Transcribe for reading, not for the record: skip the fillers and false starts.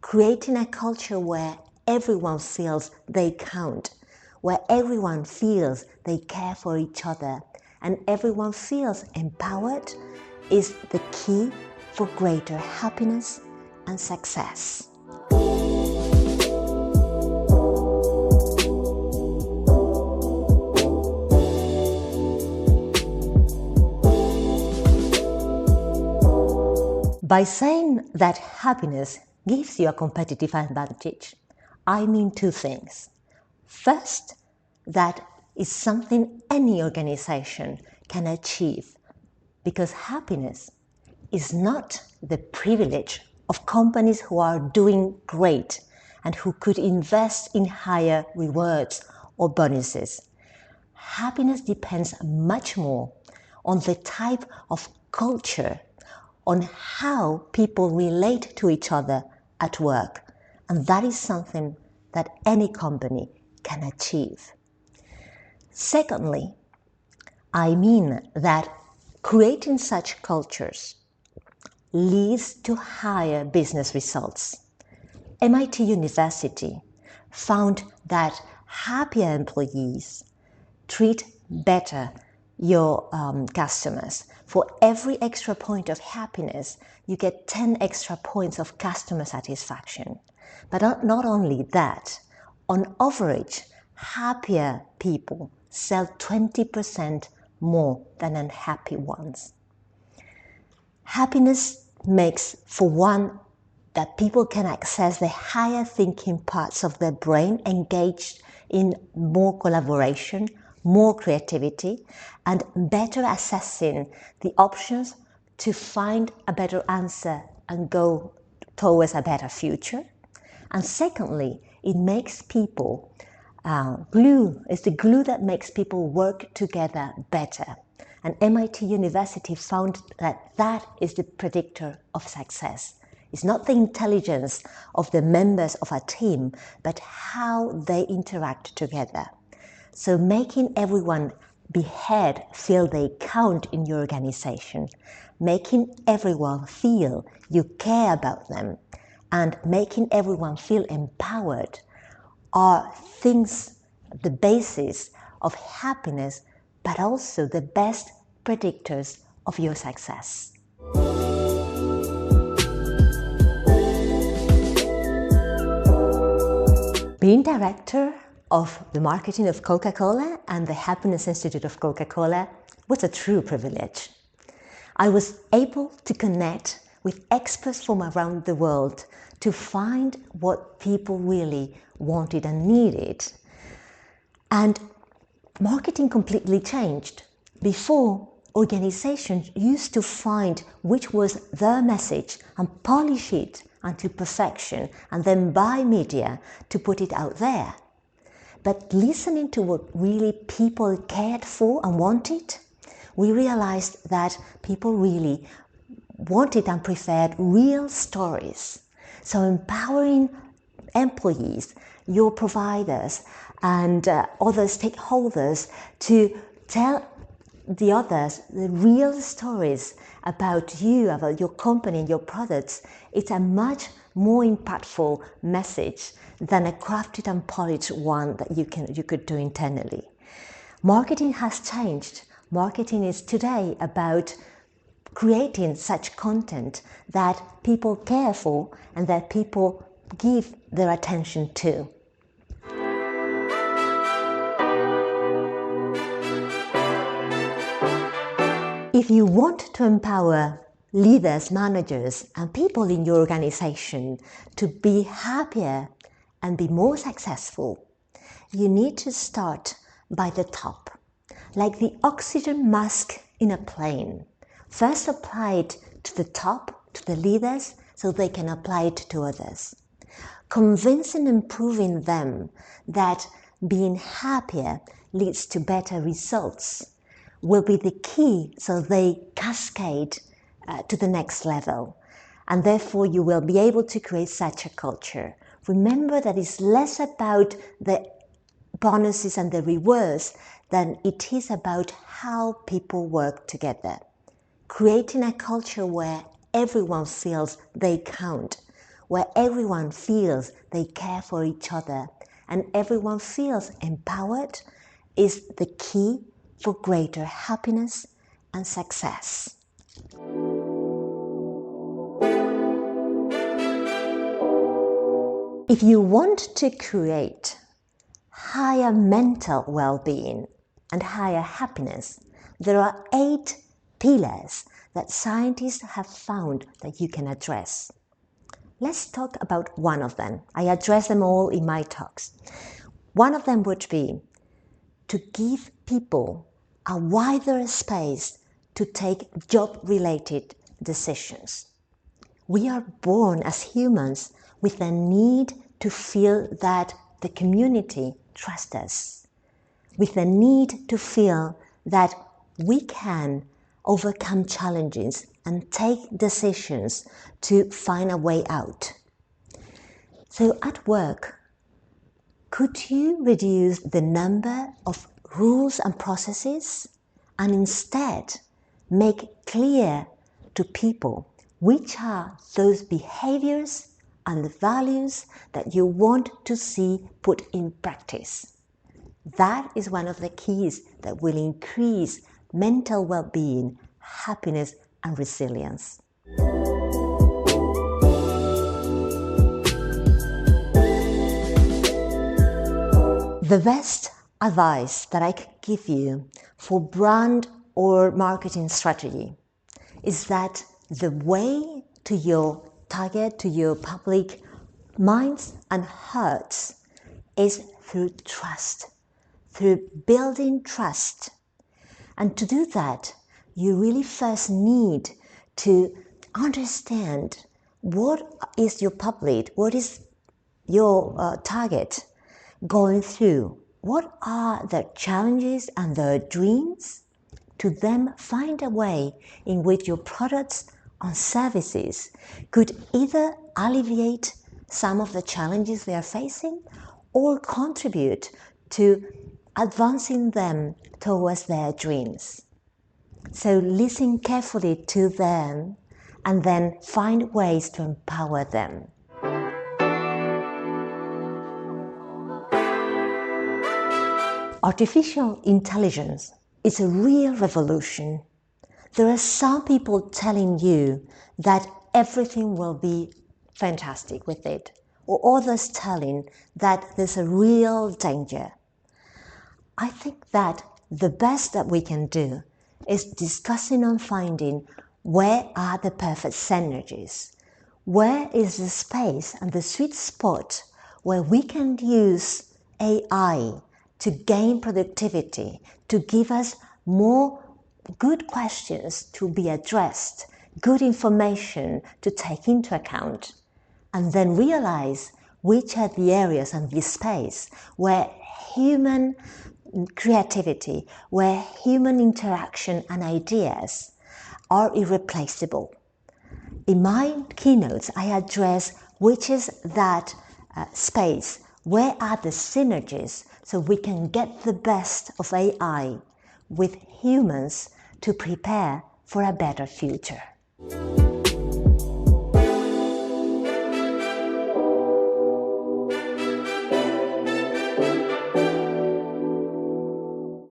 creating a culture where everyone feels they count, where everyone feels they care for each other, and everyone feels empowered is the key for greater happiness and success. By saying that happiness gives you a competitive advantage, I mean two things. First, that is something any organization can achieve, because happiness is not the privilege of companies who are doing great and who could invest in higher rewards or bonuses. Happiness depends much more on the type of culture, on how people relate to each other at work, and that is something that any company can achieve. Secondly, I mean that creating such cultures leads to higher business results. MIT University found that happier employees treat better your customers. For every extra point of happiness, you get 10 extra points of customer satisfaction. But not only that, on average, happier people sell 20% more than unhappy ones. Happiness makes, for one, that people can access the higher thinking parts of their brain, engaged in more collaboration, more creativity, and better assessing the options to find a better answer and go towards a better future. And secondly, it makes people glue. It's the glue that makes people work together better. And MIT University found that that is the predictor of success. It's not the intelligence of the members of a team, but how they interact together. So making everyone feel they count in your organization, making everyone feel you care about them, and making everyone feel empowered are things, the basis of happiness, but also the best predictors of your success. Being director of the marketing of Coca-Cola and the Happiness Institute of Coca-Cola was a true privilege. I was able to connect with experts from around the world to find what people really wanted and needed. And marketing completely changed. Before, organizations used to find which was their message and polish it unto perfection and then buy media to put it out there. But listening to what really people cared for and wanted, we realized that people really wanted and preferred real stories. So empowering employees, your providers, and other stakeholders to tell the others the real stories about you, about your company and your products, it's a much more impactful message than a crafted and polished one that you could do internally. Marketing has changed. Marketing is today about creating such content that people care for and that people give their attention to. If you want to empower leaders, managers, and people in your organization to be happier and be more successful, you need to start by the top, like the oxygen mask in a plane. First apply it to the top, to the leaders, so they can apply it to others. Convincing and proving them that being happier leads to better results will be the key, so they cascade to the next level. And therefore you will be able to create such a culture. Remember that it's less about the bonuses and the rewards than it is about how people work together. Creating a culture where everyone feels they count, where everyone feels they care for each other and everyone feels empowered is the key for greater happiness and success. If you want to create higher mental well-being and higher happiness, there are 8 pillars that scientists have found that you can address. Let's talk about one of them. I address them all in my talks. One of them would be to give people a wider space to take job-related decisions. We are born as humans with a need to feel that the community trusts us, with a need to feel that we can overcome challenges and take decisions to find a way out. So at work, could you reduce the number of rules and processes and instead make clear to people which are those behaviors and the values that you want to see put in practice? That is one of the keys that will increase mental well-being, happiness, and resilience. The best advice that I could give you for brand or marketing strategy is that the way to your target, to your public minds and hearts is through trust, through building trust. And to do that, you really first need to understand what is your public, what is your target going through, what are their challenges and their dreams, to then find a way in which your products and services could either alleviate some of the challenges they are facing or contribute to advancing them towards their dreams. So listen carefully to them and then find ways to empower them. Artificial intelligence is a real revolution. There are some people telling you that everything will be fantastic with it, or others telling that there's a real danger. I think that the best that we can do is discussing and finding where are the perfect synergies, where is the space and the sweet spot where we can use AI to gain productivity, to give us more good questions to be addressed, good information to take into account, and then realize which are the areas and the space where human creativity, where human interaction and ideas are irreplaceable. In my keynotes, I address which is that space, where are the synergies, so we can get the best of AI with humans to prepare for a better future.